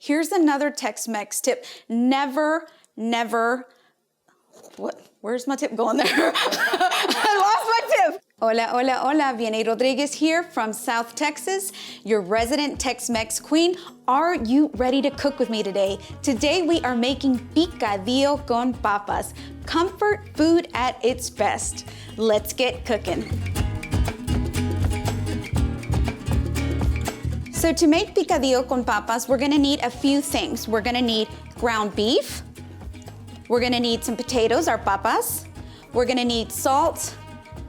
Here's another Tex-Mex tip. Never, where's my tip going there? I lost my tip. Hola, hola, hola. Vianney Rodriguez here from South Texas, your resident Tex-Mex queen. Are you ready to cook with me today? Today we are making Picadillo Con Papas, comfort food at its best. Let's get cooking. So to make Picadillo Con Papas, we're gonna need a few things. We're gonna need ground beef. We're gonna need some potatoes, our papas. We're gonna need salt,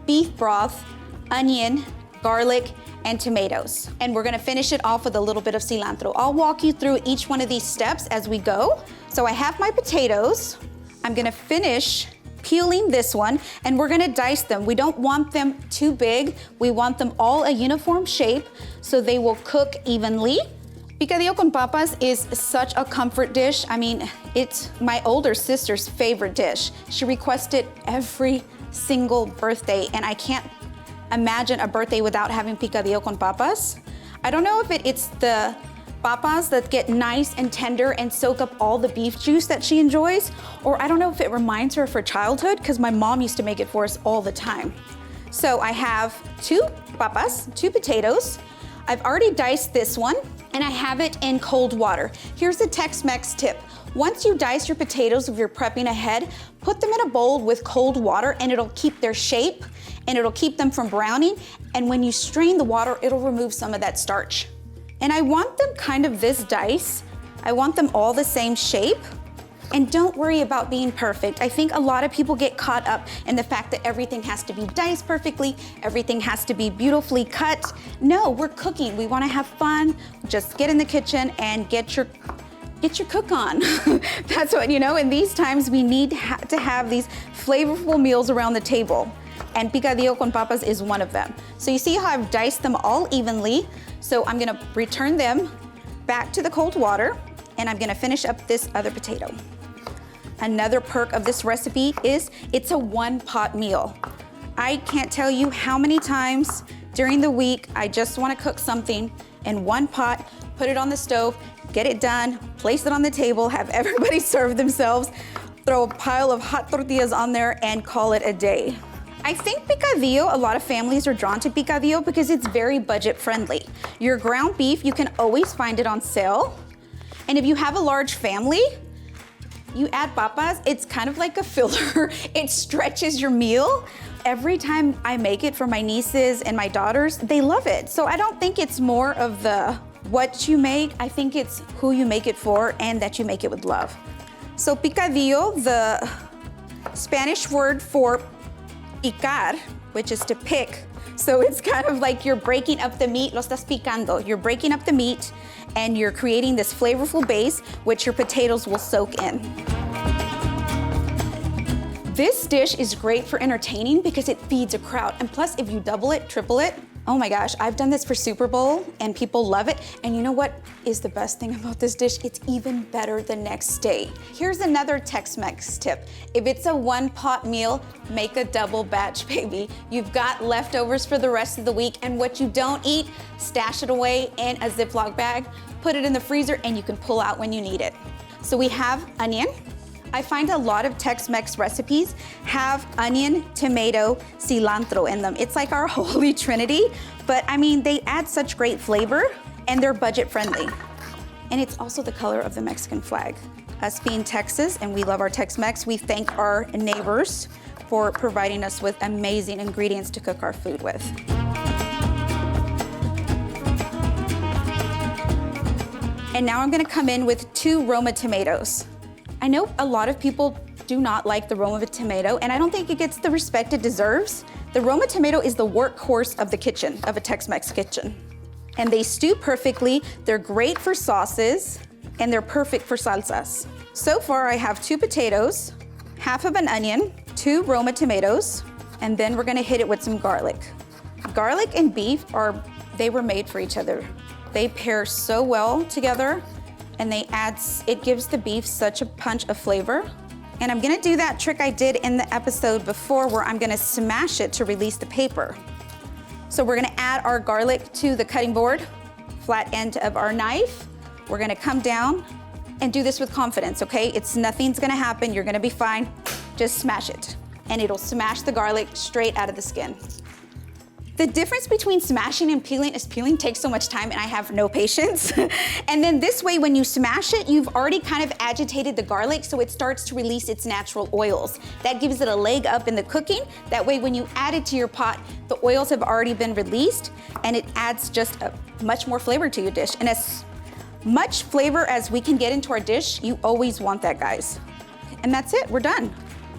beef broth, onion, garlic, and tomatoes. And we're gonna finish it off with a little bit of cilantro. I'll walk you through each one of these steps as we go. So I have my potatoes. I'm gonna finish peeling this one, and we're gonna dice them. We don't want them too big. We want them all a uniform shape so they will cook evenly. Picadillo con papas is such a comfort dish. I mean, it's my older sister's favorite dish. She requests it every single birthday, and I can't imagine a birthday without having picadillo con papas. I don't know if it's the papas that get nice and tender and soak up all the beef juice that she enjoys, or I don't know if it reminds her of her childhood, because my mom used to make it for us all the time. So I have two papas, two potatoes. I've already diced this one, and I have it in cold water. Here's the Tex-Mex tip. Once you dice your potatoes, if you're prepping ahead, put them in a bowl with cold water, and it'll keep their shape, and it'll keep them from browning. And when you strain the water, it'll remove some of that starch. And I want them kind of this dice. I want them all the same shape. And don't worry about being perfect. I think a lot of people get caught up in the fact that everything has to be diced perfectly, everything has to be beautifully cut. No, we're cooking. We want to have fun. Just get in the kitchen and get your cook on. That's what, in these times we need to have these flavorful meals around the table. And Picadillo con Papas is one of them. So you see how I've diced them all evenly. So I'm gonna return them back to the cold water, and I'm gonna finish up this other potato. Another perk of this recipe is it's a one-pot meal. I can't tell you how many times during the week I just wanna cook something in one pot, put it on the stove, get it done, place it on the table, have everybody serve themselves, throw a pile of hot tortillas on there, and call it a day. I think picadillo, a lot of families are drawn to picadillo because it's very budget friendly. Your ground beef, you can always find it on sale. And if you have a large family, you add papas, it's kind of like a filler. It stretches your meal. Every time I make it for my nieces and my daughters, they love it. So I don't think it's more of the what you make, I think it's who you make it for and that you make it with love. So picadillo, the Spanish word for picar, which is to pick. So it's kind of like you're breaking up the meat, lo estás picando. You're breaking up the meat and you're creating this flavorful base, which your potatoes will soak in. This dish is great for entertaining because it feeds a crowd. And plus, if you double it, triple it, oh my gosh, I've done this for Super Bowl and people love it. And you know what is the best thing about this dish? It's even better the next day. Here's another Tex-Mex tip. If it's a one-pot meal, make a double batch, baby. You've got leftovers for the rest of the week, and what you don't eat, stash it away in a Ziploc bag, put it in the freezer, and you can pull out when you need it. So we have onion. I find a lot of Tex-Mex recipes have onion, tomato, cilantro in them. It's like our holy trinity, but I mean, they add such great flavor and they're budget friendly. And it's also the color of the Mexican flag. Us being Texas and we love our Tex-Mex, we thank our neighbors for providing us with amazing ingredients to cook our food with. And now I'm gonna come in with 2 Roma tomatoes. I know a lot of people do not like the Roma tomato, and I don't think it gets the respect it deserves. The Roma tomato is the workhorse of the kitchen, of a Tex-Mex kitchen. And they stew perfectly, they're great for sauces, and they're perfect for salsas. So far, I have 2 potatoes, half of an onion, 2 Roma tomatoes, and then we're gonna hit it with some garlic. Garlic and beef they were made for each other. They pair so well together, and it gives the beef such a punch of flavor. And I'm gonna do that trick I did in the episode before where I'm gonna smash it to release the paper. So we're gonna add our garlic to the cutting board, flat end of our knife, We're gonna come down and do this with confidence, okay? Nothing's gonna happen, you're gonna be fine. Just smash it. And it'll smash the garlic straight out of the skin. The difference between smashing and peeling is peeling takes so much time and I have no patience. And then this way, when you smash it, you've already kind of agitated the garlic so it starts to release its natural oils. That gives it a leg up in the cooking. That way, when you add it to your pot, the oils have already been released and it adds just a much more flavor to your dish. And as much flavor as we can get into our dish, you always want that, guys. And that's it, we're done.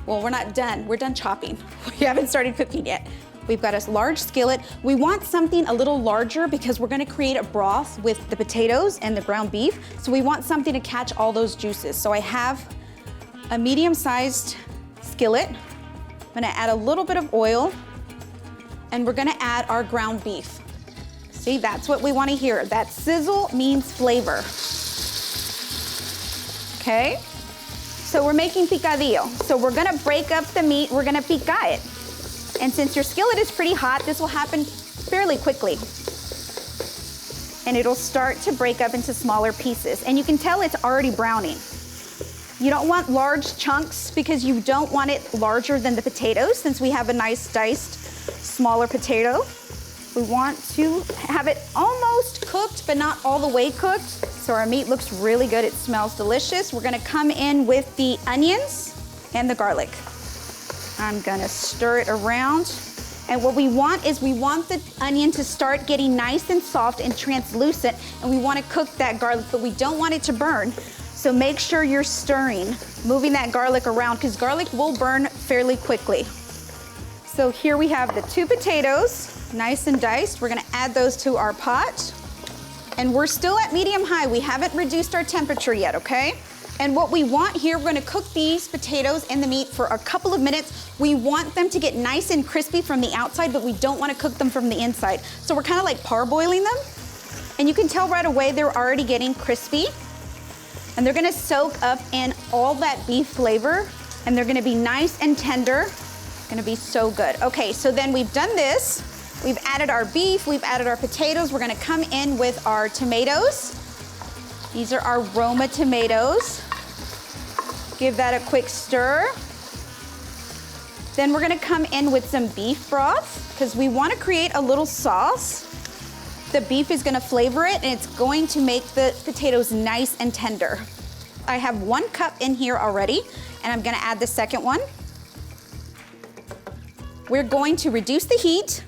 Well, we're not done, we're done chopping. We haven't started cooking yet. We've got a large skillet. We want something a little larger because we're gonna create a broth with the potatoes and the ground beef. So we want something to catch all those juices. So I have a medium-sized skillet. I'm gonna add a little bit of oil and we're gonna add our ground beef. See, that's what we wanna hear. That sizzle means flavor. Okay? So we're making picadillo. So we're gonna break up the meat, we're gonna pica it. And since your skillet is pretty hot, this will happen fairly quickly. And it'll start to break up into smaller pieces. And you can tell it's already browning. You don't want large chunks because you don't want it larger than the potatoes since we have a nice diced, smaller potato. We want to have it almost cooked, but not all the way cooked. So our meat looks really good, it smells delicious. We're gonna come in with the onions and the garlic. I'm gonna stir it around. And what we want is we want the onion to start getting nice and soft and translucent, and we wanna cook that garlic, but we don't want it to burn. So make sure you're stirring, moving that garlic around, because garlic will burn fairly quickly. So here we have the 2 potatoes, nice and diced. We're gonna add those to our pot. And we're still at medium-high. We haven't reduced our temperature yet, okay? And what we want here, we're gonna cook these potatoes and the meat for a couple of minutes. We want them to get nice and crispy from the outside, but we don't wanna cook them from the inside. So we're kinda like parboiling them. And you can tell right away they're already getting crispy. And they're gonna soak up in all that beef flavor, and they're gonna be nice and tender. Gonna be so good. Okay, so then we've done this. We've added our beef, we've added our potatoes. We're gonna come in with our tomatoes. These are our Roma tomatoes. Give that a quick stir. Then we're gonna come in with some beef broth because we wanna create a little sauce. The beef is gonna flavor it and it's going to make the potatoes nice and tender. I have 1 cup in here already and I'm gonna add the second one. We're going to reduce the heat.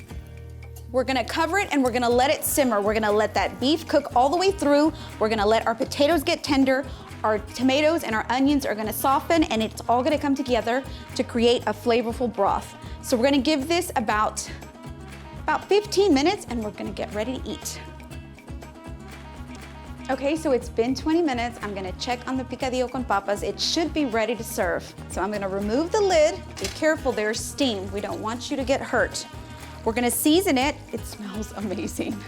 We're gonna cover it and we're gonna let it simmer. We're gonna let that beef cook all the way through. We're gonna let our potatoes get tender. Our tomatoes and our onions are gonna soften and it's all gonna come together to create a flavorful broth. So we're gonna give this about 15 minutes and we're gonna get ready to eat. Okay, so it's been 20 minutes. I'm gonna check on the Picadillo Con Papas. It should be ready to serve. So I'm gonna remove the lid. Be careful, there's steam. We don't want you to get hurt. We're gonna season it. It smells amazing.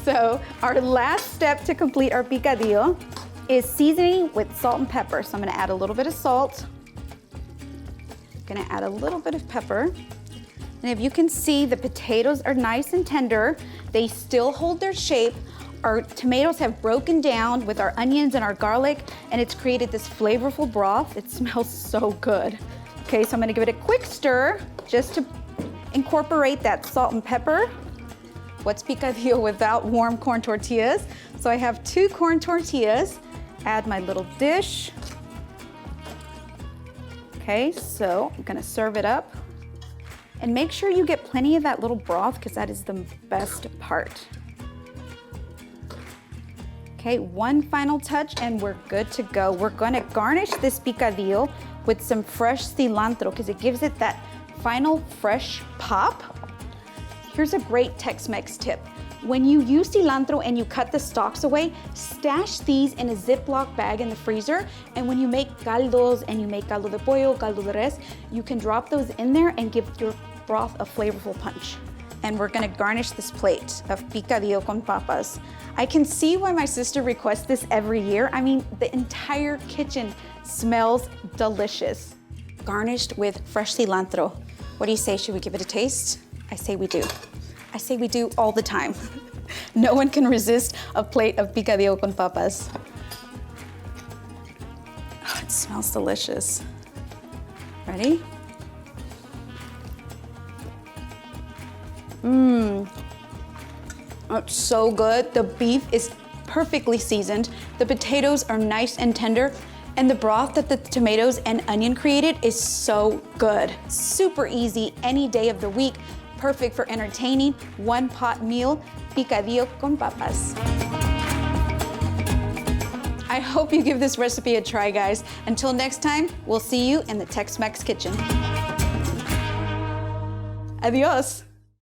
So our last step to complete our picadillo is seasoning with salt and pepper. So I'm gonna add a little bit of salt. Gonna add a little bit of pepper. And if you can see, the potatoes are nice and tender. They still hold their shape. Our tomatoes have broken down with our onions and our garlic, and it's created this flavorful broth. It smells so good. Okay, so I'm gonna give it a quick stir just to incorporate that salt and pepper. What's picadillo without warm corn tortillas? So I have 2 corn tortillas. Add my little dish. Okay, so I'm gonna serve it up. And make sure you get plenty of that little broth because that is the best part. Okay, one final touch and we're good to go. We're gonna garnish this picadillo with some fresh cilantro because it gives it that final fresh pop. Here's a great Tex-Mex tip. When you use cilantro and you cut the stalks away, stash these in a Ziploc bag in the freezer. And when you make caldos and you make caldo de pollo, caldo de res, you can drop those in there and give your broth a flavorful punch. And we're gonna garnish this plate of Picadillo Con Papas. I can see why my sister requests this every year. I mean, the entire kitchen smells delicious. Garnished with fresh cilantro. What do you say, should we give it a taste? I say we do. I say we do all the time. No one can resist a plate of picadillo con papas. Oh, it smells delicious. Ready? Oh, it's so good. The beef is perfectly seasoned. The potatoes are nice and tender. And the broth that the tomatoes and onion created is so good. Super easy any day of the week. Perfect for entertaining, one-pot meal, picadillo con papas. I hope you give this recipe a try, guys. Until next time, we'll see you in the Tex-Mex kitchen. Adios.